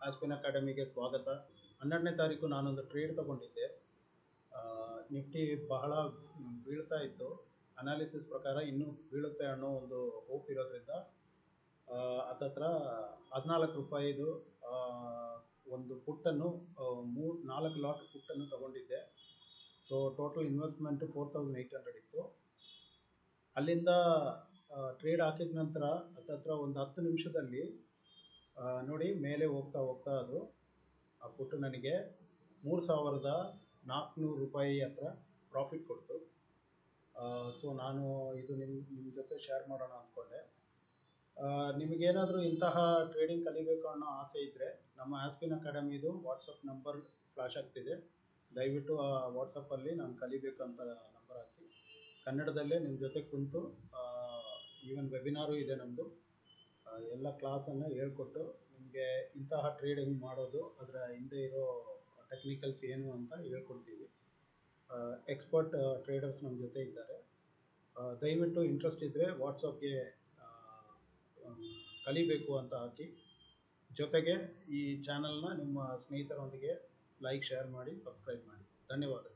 ಆಸ್ಪಿನ್ ಅಕಾಡೆಮಿಗೆ ಸ್ವಾಗತ. 12ನೇ ತಾರೀಕು ನಾನೊಂದು ಟ್ರೇಡ್ ತಗೊಂಡಿದ್ದೆ. ನಿಫ್ಟಿ ಬಹಳ ಬೀಳ್ತಾ ಇತ್ತು. ಅನಾಲಿಸಿಸ್ ಪ್ರಕಾರ ಇನ್ನೂ ಬೀಳುತ್ತೆ ಅನ್ನೋ ಒಂದು ಹೋಪ್ ಇರೋದ್ರಿಂದ ಹತ್ತತ್ರ 14 ರೂಪಾಯಿದು ಒಂದು ಪುಟ್ಟನ್ನು 4 ಲಾಟ್ ಪುಟ್ಟನ್ನು ತಗೊಂಡಿದ್ದೆ. ಸೊ ಟೋಟಲ್ ಇನ್ವೆಸ್ಟ್ಮೆಂಟು 4800 ಇತ್ತು. ಅಲ್ಲಿಂದ ಟ್ರೇಡ್ ಹಾಕಿದ ನಂತರ ಹತ್ತತ್ರ ಒಂದು 10 ನಿಮಿಷದಲ್ಲಿ ನೋಡಿ ಮೇಲೆ ಹೋಗ್ತಾ ಅದು ಆ ಪುಟ್ಟು ನನಗೆ 3400 ರೂಪಾಯಿ ಹತ್ರ ಪ್ರಾಫಿಟ್ ಕೊಡ್ತು. ಸೊ ನಾನು ಇದು ನಿಮ್ಮ ಜೊತೆ ಶೇರ್ ಮಾಡೋಣ ಅಂದ್ಕೊಂಡೆ. ನಿಮಗೇನಾದರೂ ಇಂತಹ ಟ್ರೇಡಿಂಗ್ ಕಲಿಬೇಕು ಅನ್ನೋ ಆಸೆ ಇದ್ದರೆ ನಮ್ಮ ಆಸ್ಪಿನ್ ಅಕಾಡೆಮಿದು ವಾಟ್ಸಪ್ ನಂಬರ್ ಫ್ಲಾಶ್ ಆಗ್ತಿದೆ. ದಯವಿಟ್ಟು ಆ ವಾಟ್ಸಪ್ಪಲ್ಲಿ ನಾನು ಕಲಿಬೇಕಂತ ನಂಬರ್ ಹಾಕಿ ಕನ್ನಡದಲ್ಲೇ ನಿಮ್ಮ ಜೊತೆ ಕುಂತು ಈವನ್ ವೆಬಿನಾರು ಇದೆ ನಮ್ಮದು. ಎಲ್ಲ ಕ್ಲಾಸನ್ನು ಹೇಳ್ಕೊಟ್ಟು ನಿಮಗೆ ಇಂತಹ ಟ್ರೇಡಿಂಗ್ ಮಾಡೋದು ಅದರ ಹಿಂದೆ ಇರೋ ಟೆಕ್ನಿಕಲ್ಸ್ ಏನು ಅಂತ ಹೇಳ್ಕೊಡ್ತೀವಿ. ಎಕ್ಸ್ಪರ್ಟ್ ಟ್ರೇಡರ್ಸ್ ನಮ್ಮ ಜೊತೆ ಇದ್ದಾರೆ. ದಯವಿಟ್ಟು ಇಂಟ್ರೆಸ್ಟ್ ಇದ್ದರೆ ವಾಟ್ಸಪ್ಗೆ ಕಲಿಬೇಕು ಅಂತ ಹಾಕಿ, ಜೊತೆಗೆ ಈ ಚಾನಲ್ನ ನಿಮ್ಮ ಸ್ನೇಹಿತರೊಂದಿಗೆ ಲೈಕ್ ಶೇರ್ ಮಾಡಿ ಸಬ್ಸ್ಕ್ರೈಬ್ ಮಾಡಿ. ಧನ್ಯವಾದಗಳು.